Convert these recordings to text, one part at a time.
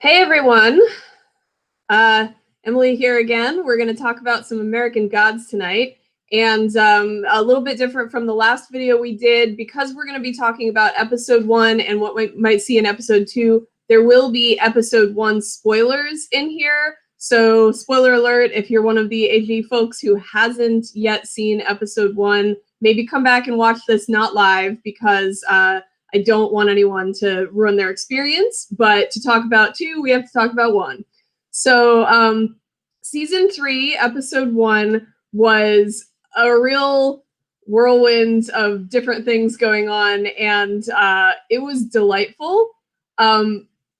Hey everyone, Emily here again. We're going to talk about some American gods tonight, and a little bit different from the last video we did because we're going to be talking about episode 1 and what we might see in episode 2. There will be episode 1 spoilers in here, so spoiler alert, if you're one of the AG folks who hasn't yet seen episode 1, maybe come back and watch this not live because I don't want anyone to ruin their experience, but to talk about 2, we have to talk about 1. So season 3, episode 1 was a real whirlwind of different things going on, and it was delightful.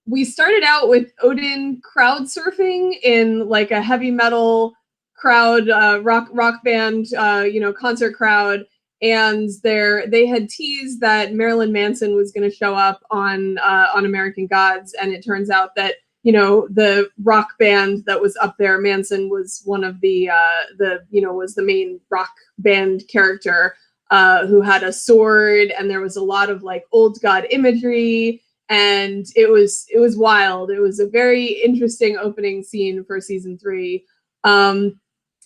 We started out with Odin crowd surfing in like a heavy metal crowd, rock band, concert crowd. And they had teased that Marilyn Manson was going to show up on American Gods, and it turns out that the rock band that was up there, Manson was one of was the main rock band character who had a sword, and there was a lot of like old god imagery, and it was wild. It was a very interesting opening scene for season 3, and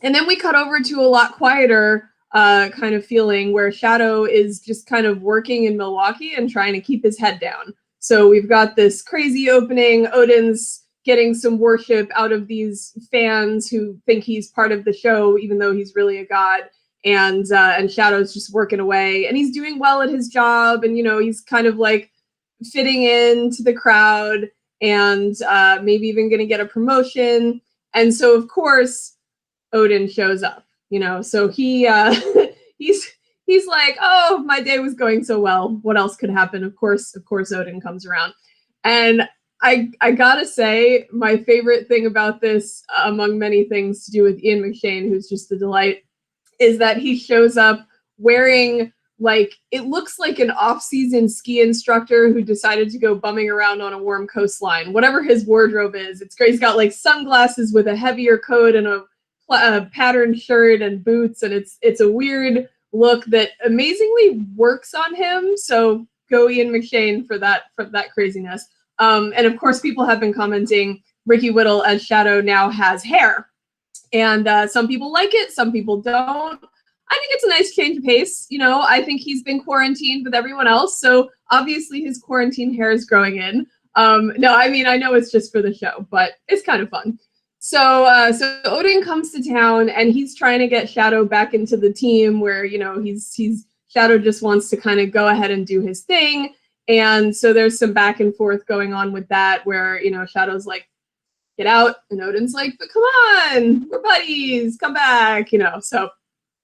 then we cut over to a lot quieter kind of feeling where Shadow is just kind of working in Milwaukee and trying to keep his head down. So we've got this crazy opening. Odin's getting some worship out of these fans who think he's part of the show, even though he's really a god. And Shadow's just working away, and he's doing well at his job. And he's kind of like fitting into the crowd, and maybe even going to get a promotion. And so of course Odin shows up. So he he's like, oh, my day was going so well. What else could happen? Of course, Odin comes around. And I gotta say, my favorite thing about this, among many things to do with Ian McShane, who's just a delight, is that he shows up wearing, like, it looks like an off-season ski instructor who decided to go bumming around on a warm coastline. Whatever his wardrobe is, it's great. He's got like sunglasses with a heavier coat and a patterned shirt and boots, and it's a weird look that amazingly works on him. So go Ian McShane for that craziness. And of course, people have been commenting Ricky Whittle as Shadow now has hair, and some people like it, some people don't. I think it's a nice change of pace. I think he's been quarantined with everyone else, so obviously his quarantine hair is growing in. No, I mean, I know it's just for the show, but it's kind of fun. So Odin comes to town, and he's trying to get Shadow back into the team where, he's Shadow just wants to kind of go ahead and do his thing. And so there's some back and forth going on with that where, Shadow's like, get out. And Odin's like, but come on, we're buddies, come back, So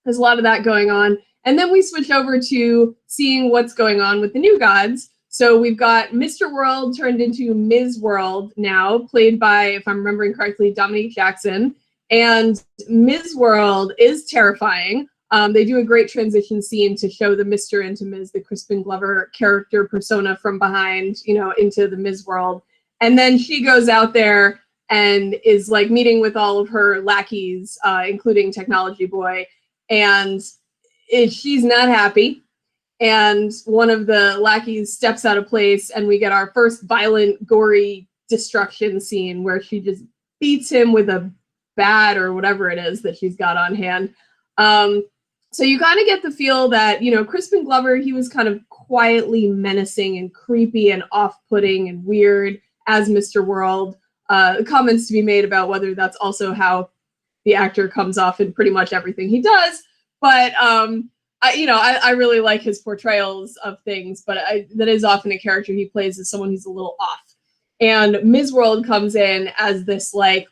there's a lot of that going on. And then we switch over to seeing what's going on with the new gods. So we've got Mr. World turned into Ms. World now, played by, if I'm remembering correctly, Dominique Jackson. And Ms. World is terrifying. They do a great transition scene to show the Mr. into Ms., the Crispin Glover character persona from behind, into the Ms. World. And then she goes out there and is like meeting with all of her lackeys, including Technology Boy. And she's not happy. And one of the lackeys steps out of place, and we get our first violent, gory destruction scene where she just beats him with a bat or whatever it is that she's got on hand. So you kind of get the feel that, Crispin Glover, he was kind of quietly menacing and creepy and off-putting and weird as Mr. World. Comments to be made about whether that's also how the actor comes off in pretty much everything he does. But I really like his portrayals of things, but that is often a character he plays as someone who's a little off. And Ms. World comes in as this like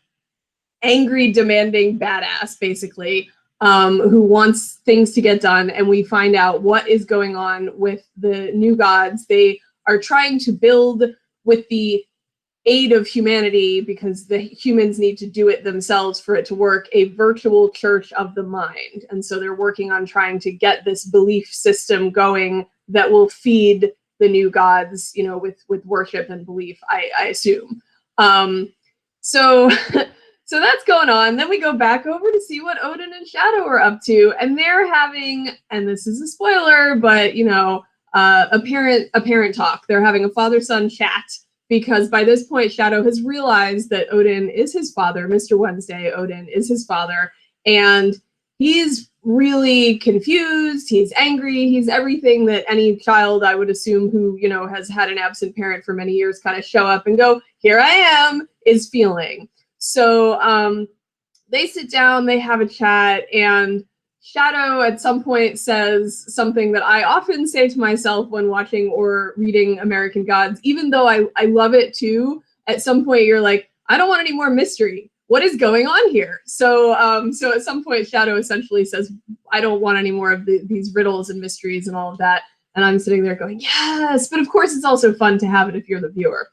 angry, demanding badass, basically, who wants things to get done. And we find out what is going on with the new gods. They are trying to build with the aid of humanity, because the humans need to do it themselves for it to work, a virtual church of the mind. And so they're working on trying to get this belief system going that will feed the new gods, with worship and belief, I assume. So that's going on. Then we go back over to see what Odin and Shadow are up to, and they're having, and this is a spoiler, but a parent talk. They're having a father-son chat, because by this point, Shadow has realized that Odin is his father. Mr. Wednesday, Odin, is his father. And he's really confused. He's angry. He's everything that any child, I would assume, who, you know, has had an absent parent for many years kind of show up and go, here I am, is feeling. So they sit down, they have a chat, and Shadow at some point says something that I often say to myself when watching or reading American Gods, even though I love it too. At some point you're like, I don't want any more mystery. What is going on here? So at some point Shadow essentially says, I don't want any more of these riddles and mysteries and all of that. And I'm sitting there going, yes, but of course it's also fun to have it if you're the viewer.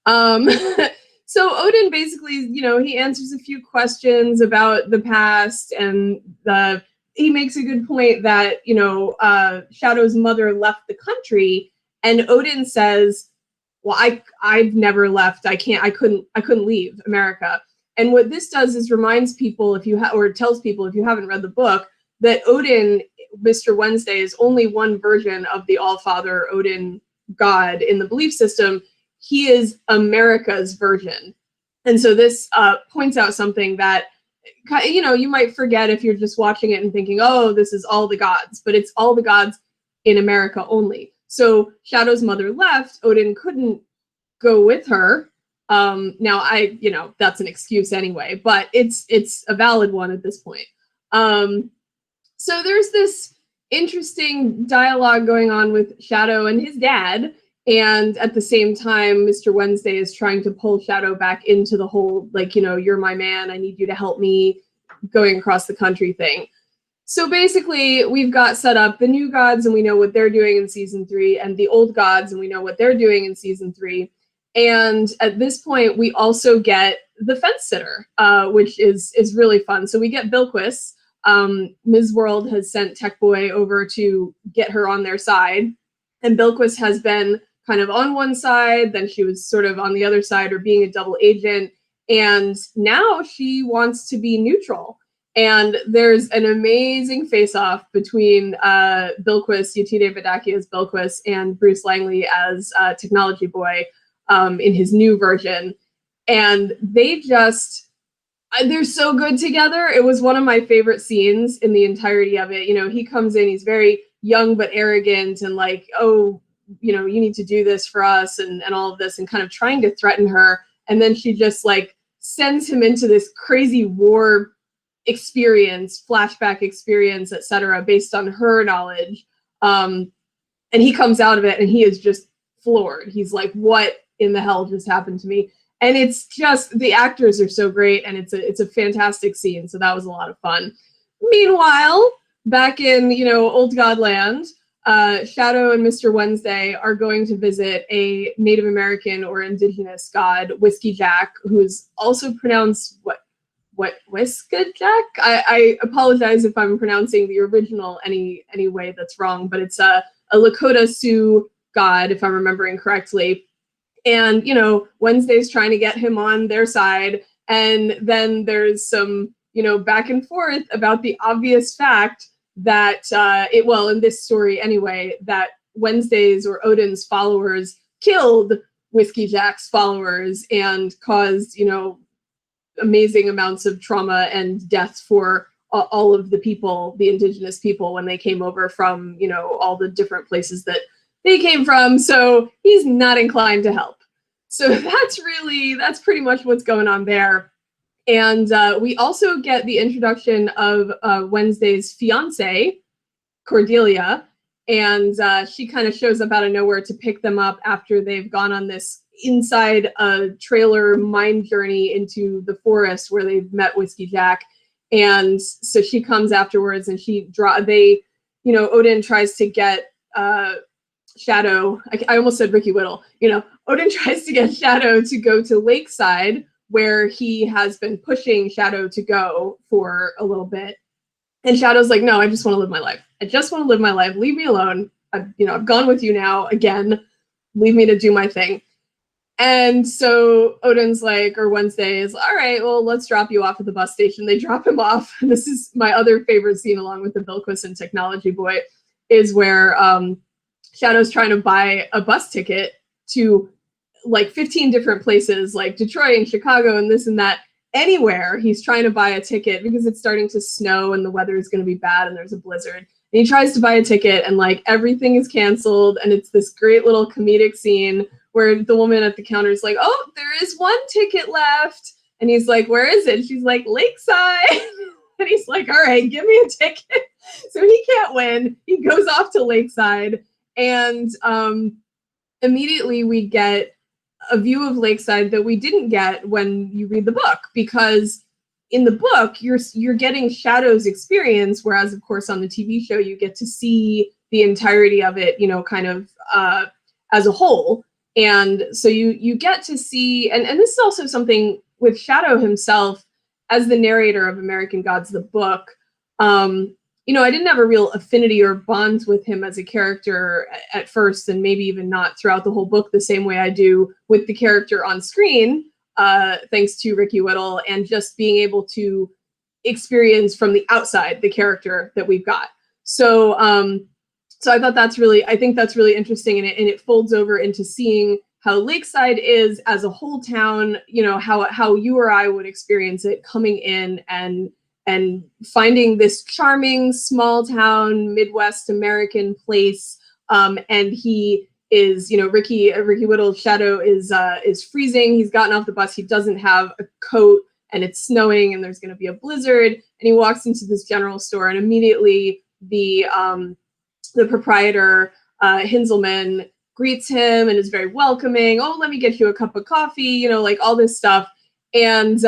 So Odin basically, you know, he answers a few questions about the past, and he makes a good point that, you know, Shadow's mother left the country, and Odin says, well, I've never left. I couldn't leave America. And what this does is reminds people, or tells people if you haven't read the book, that Odin, Mr. Wednesday, is only one version of the All-Father Odin god in the belief system. He is America's version. And so this points out something that, you know, you might forget if you're just watching it and thinking, oh, this is all the gods, but it's all the gods in America only. So Shadow's mother left, Odin couldn't go with her. Now you know, that's an excuse anyway, but it's a valid one at this point. So there's this interesting dialogue going on with Shadow and his dad. And at the same time, Mr. Wednesday is trying to pull Shadow back into the whole, like, you know, you're my man, I need you to help me, going across the country thing. So basically, we've got set up the new gods, and we know what they're doing in season 3, and the old gods, and we know what they're doing in season 3. And at this point, we also get the fence sitter, which is really fun. So we get Bilquis. Ms. World has sent Tech Boy over to get her on their side, and Bilquis has been kind of on one side, then she was sort of on the other side, or being a double agent, and now she wants to be neutral. And there's an amazing face-off between Bilquis, Yetide Vidaki as Bilquis, and Bruce Langley as Technology Boy in his new version. And they're so good together. It was one of my favorite scenes in the entirety of it. You know, he comes in, he's very young but arrogant, and like, oh, you know, you need to do this for us, and all of this, and kind of trying to threaten her. And then she just like sends him into this crazy war experience, flashback experience, etc., based on her knowledge. And he comes out of it and he is just floored. He's like, what in the hell just happened to me? And it's just, the actors are so great, and it's a fantastic scene. So that was a lot of fun. Meanwhile, back in, you know, Old Godland, Shadow and Mr. Wednesday are going to visit a Native American or indigenous god, Whiskey Jack, who's also pronounced Whiskey Jack? I apologize if I'm pronouncing the original any way that's wrong, but it's a Lakota Sioux god, if I'm remembering correctly. And, you know, Wednesday's trying to get him on their side, and then there's some, you know, back and forth about the obvious fact that, well, in this story anyway, that Wednesday's or Odin's followers killed Whiskey Jack's followers and caused, you know, amazing amounts of trauma and death for all of the people, the indigenous people, when they came over from, you know, all the different places that they came from. So he's not inclined to help. So that's pretty much what's going on there. And we also get the introduction of Wednesday's fiance, Cordelia, and she kind of shows up out of nowhere to pick them up after they've gone on this inside a trailer mine journey into the forest where they've met Whiskey Jack. And so she comes afterwards, and you know, Odin tries to get Shadow, I almost said Ricky Whittle, you know, Odin tries to get Shadow to go to Lakeside, where he has been pushing Shadow to go for a little bit. And Shadow's like, no, I just want to live my life. I just want to live my life. Leave me alone. I've gone with you now again. Leave me to do my thing. And so Odin's like, or Wednesday is, all right, well, let's drop you off at the bus station. They drop him off. And this is my other favorite scene, along with the Bilquis and Technology Boy, is where Shadow's trying to buy a bus ticket to like 15 different places, like Detroit and Chicago and this and that. Anywhere he's trying to buy a ticket because it's starting to snow and the weather is going to be bad and there's a blizzard. And he tries to buy a ticket and like everything is canceled. And it's this great little comedic scene where the woman at the counter is like, oh, there is one ticket left. And he's like, where is it? She's like, Lakeside. And he's like, all right, give me a ticket. So he can't win. He goes off to Lakeside, and immediately we get a view of Lakeside that we didn't get when you read the book, because in the book you're getting Shadow's experience, whereas of course on the TV show you get to see the entirety of it, you know, kind of as a whole. And so you get to see, and this is also something with Shadow himself as the narrator of American Gods, the book. You know, I didn't have a real affinity or bonds with him as a character at first, and maybe even not throughout the whole book the same way I do with the character on screen, thanks to Ricky Whittle, and just being able to experience from the outside the character that we've got. So so I thought I think that's really interesting, and it folds over into seeing how Lakeside is as a whole town, you know, how you or I would experience it coming in and finding this charming small town Midwest American place. And he is, you know, Ricky Whittle's Shadow is freezing. He's gotten off the bus. He doesn't have a coat, and it's snowing, and there's going to be a blizzard. And he walks into this general store, and immediately the proprietor, Hinzelman, greets him and is very welcoming. Oh, let me get you a cup of coffee, you know, like all this stuff. And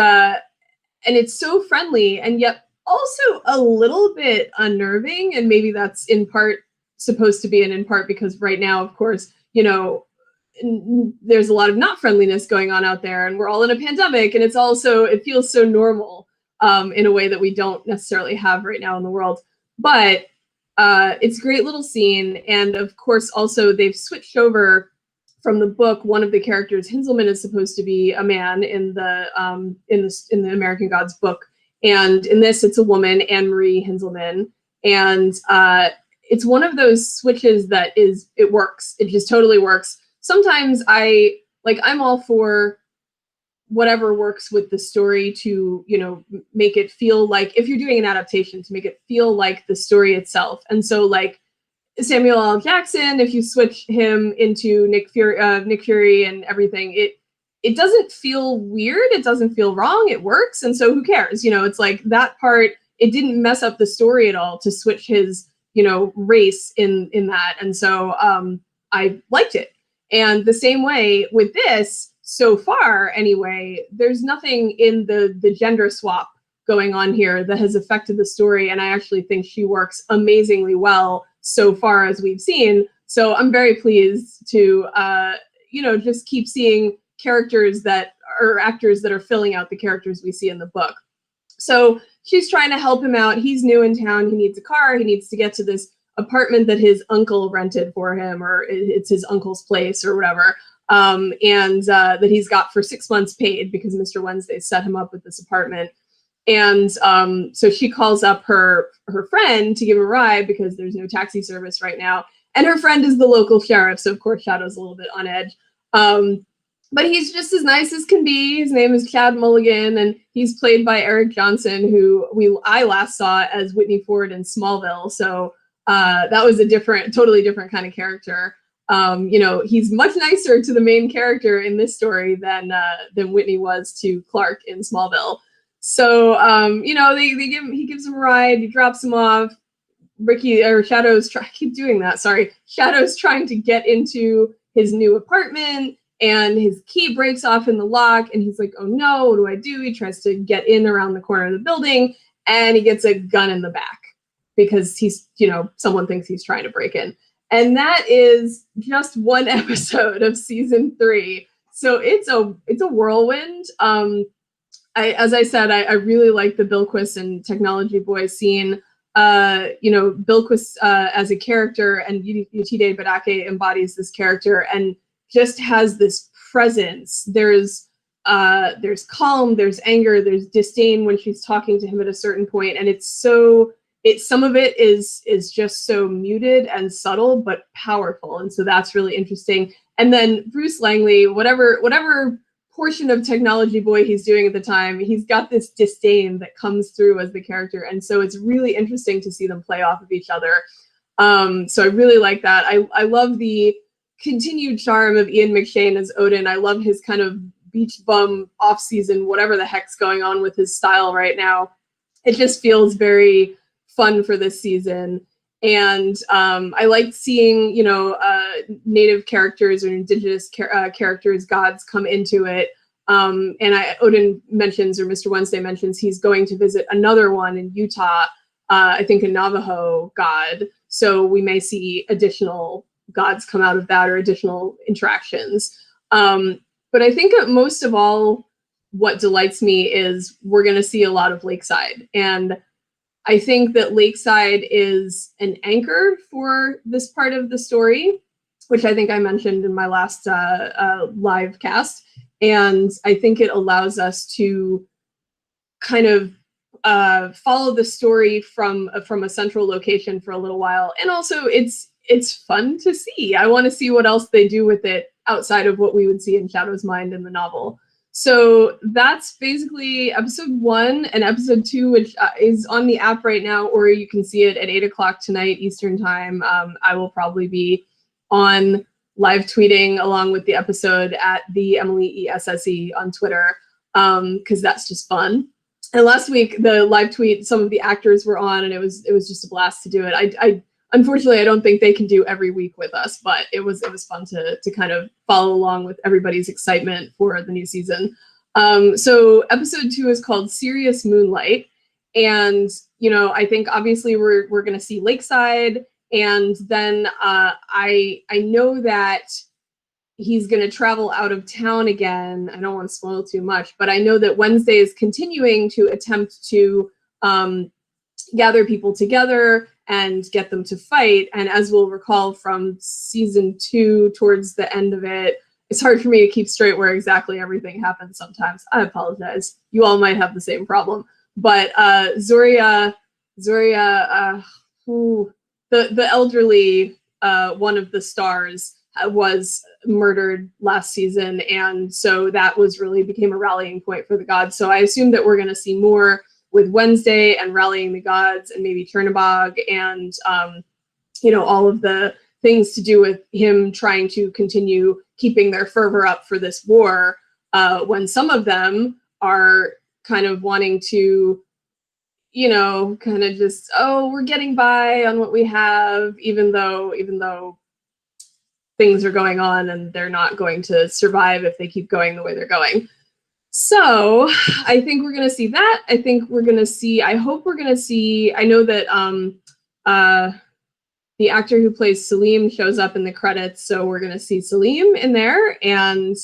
it's so friendly, and yet also a little bit unnerving. And maybe that's in part supposed to be, and in part because right now, of course, you know, there's a lot of not friendliness going on out there, and we're all in a pandemic, and it feels so normal in a way that we don't necessarily have right now in the world. But it's a great little scene. And of course, also they've switched over from the book. One of the characters, Hinzelman, is supposed to be a man in the American Gods book, and in this it's a woman, Anne Marie Hinzelman. And it's one of those switches that it works. It just totally works. Sometimes I'm all for whatever works with the story to, you know, make it feel like, if you're doing an adaptation, to make it feel like the story itself. And so like Samuel L. Jackson, if you switch him into Nick Fury and everything, it doesn't feel weird. It doesn't feel wrong. It works. And so who cares? You know, it's like that part, it didn't mess up the story at all to switch his, you know, race in that. And so I liked it. And the same way with this, so far anyway, there's nothing in the gender swap going on here that has affected the story. And I actually think she works amazingly well so far as we've seen. So I'm very pleased to, you know, just keep seeing characters that are actors that are filling out the characters we see in the book. So she's trying to help him out. He's new in town. He needs a car. He needs to get to this apartment that his uncle rented for him, or it's his uncle's place or whatever. And that he's got for 6 months paid because Mr. Wednesday set him up with this apartment. And so she calls up her friend to give a ride because there's no taxi service right now. And her friend is the local sheriff, so of course Shadow's a little bit on edge. But he's just as nice as can be. His name is Chad Mulligan, and he's played by Eric Johnson, who I last saw as Whitney Ford in Smallville. So that was a totally different kind of character. You know, he's much nicer to the main character in this story than Whitney was to Clark in Smallville. So, you know, he gives him a ride, he drops him off. Shadow's trying to get into his new apartment, and his key breaks off in the lock, and he's like, oh no, what do I do? He tries to get in around the corner of the building, and he gets a gun in the back because someone thinks he's trying to break in. And that is just one episode of season 3. So it's a whirlwind. As I said, I really like the Bilquis and Technology Boy scene. You know, Bilquis as a character, and Yetide Badake embodies this character and just has this presence. There's calm, there's anger, there's disdain when she's talking to him at a certain point, and some of it is just so muted and subtle but powerful, and so that's really interesting. And then Bruce Langley, whatever portion of technology boy he's doing at the time, he's got this disdain that comes through as the character. And so it's really interesting to see them play off of each other. So I really like that. I love the continued charm of Ian McShane as Odin. I love his kind of beach bum off-season, whatever the heck's going on with his style right now. It just feels very fun for this season. And I liked seeing, you know, native characters or indigenous characters, gods, come into it. And Odin mentions, or Mr. Wednesday mentions, he's going to visit another one in Utah, I think a Navajo god. So we may see additional gods come out of that, or additional interactions. But I think most of all, what delights me is we're going to see a lot of Lakeside. And I think that Lakeside is an anchor for this part of the story, which I think I mentioned in my last live cast. And I think it allows us to kind of follow the story from a central location for a little while. And also it's fun to see. I want to see what else they do with it outside of what we would see in Shadow's mind in the novel. So that's basically episode 1 and episode 2, which is on the app right now, or you can see it at 8 o'clock tonight Eastern time. I will probably be on live tweeting along with the episode at the Emily ESSE on Twitter, because that's just fun. And last week, the live tweet, some of the actors were on, and it was just a blast to do it. Unfortunately, I don't think they can do every week with us, but it was fun to kind of follow along with everybody's excitement for the new season. So episode 2 is called Serious Moonlight. And, you know, I think obviously we're going to see Lakeside. And then I know that he's going to travel out of town again. I don't want to spoil too much, but I know that Wednesday is continuing to attempt to gather people together and get them to fight. And as we'll recall from season 2, towards the end of it, it's hard for me to keep straight where exactly everything happens sometimes. I apologize. You all might have the same problem. But Zoria, the elderly one of the stars, was murdered last season. And so that became a rallying point for the gods. So I assume that we're going to see more with Wednesday and rallying the gods, and maybe Chernabog, and you know, all of the things to do with him trying to continue keeping their fervor up for this war, when some of them are kind of wanting to, you know, kind of just, oh, we're getting by on what we have, even though things are going on and they're not going to survive if they keep going the way they're going. So I think we're going to see that. I hope we're going to see, I know that the actor who plays Salim shows up in the credits, so we're going to see Salim in there. And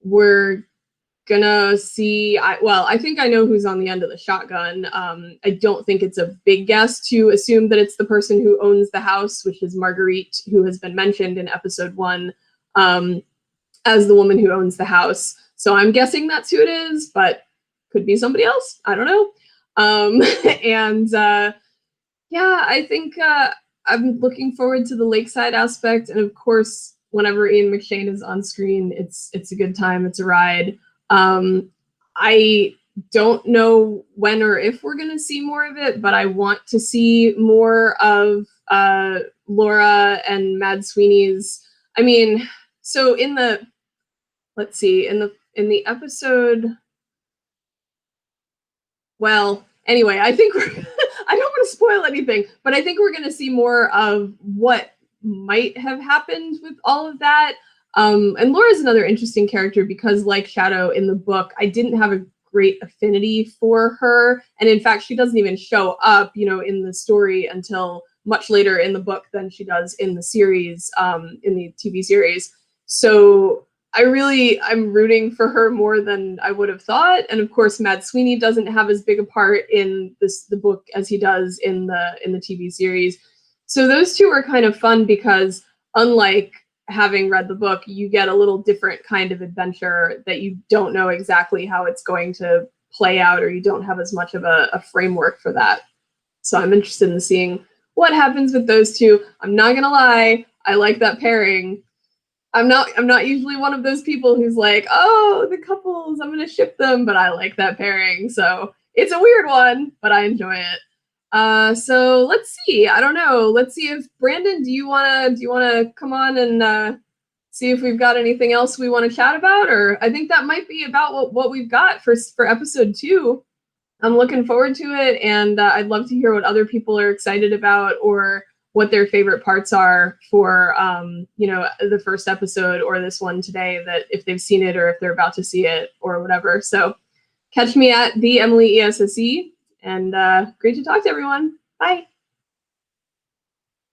we're going to see, I think I know who's on the end of the shotgun. I don't think it's a big guess to assume that it's the person who owns the house, which is Marguerite, who has been mentioned in episode 1 as the woman who owns the house. So I'm guessing that's who it is, but could be somebody else. I don't know. Yeah, I think I'm looking forward to the Lakeside aspect. And of course, whenever Ian McShane is on screen, it's a good time. It's a ride. I don't know when or if we're going to see more of it, but I want to see more of Laura and Mad Sweeney's. I mean, so in the episode, well, anyway, I think I don't want to spoil anything, but I think we're going to see more of what might have happened with all of that. And Laura's another interesting character because, like Shadow in the book, I didn't have a great affinity for her. And in fact, she doesn't even show up, you know, in the story until much later in the book than she does in the series, in the TV series. So I'm rooting for her more than I would have thought. And of course, Mad Sweeney doesn't have as big a part in the book as he does in the TV series. So those two are kind of fun because, unlike having read the book, you get a little different kind of adventure that you don't know exactly how it's going to play out, or you don't have as much of a framework for that. So I'm interested in seeing what happens with those two. I'm not gonna lie, I like that pairing. I'm not usually one of those people who's like, oh, the couples, I'm gonna ship them, but I like that pairing. So it's a weird one, but I enjoy it. So let's see. I don't know. Let's see if Brandon, do you wanna come on and see if we've got anything else we want to chat about? Or I think that might be about what we've got for episode 2. I'm looking forward to it, and I'd love to hear what other people are excited about or what their favorite parts are for the first episode or this one today, that if they've seen it or if they're about to see it or whatever. So catch me at the Emily ESSE, and great to talk to everyone. Bye.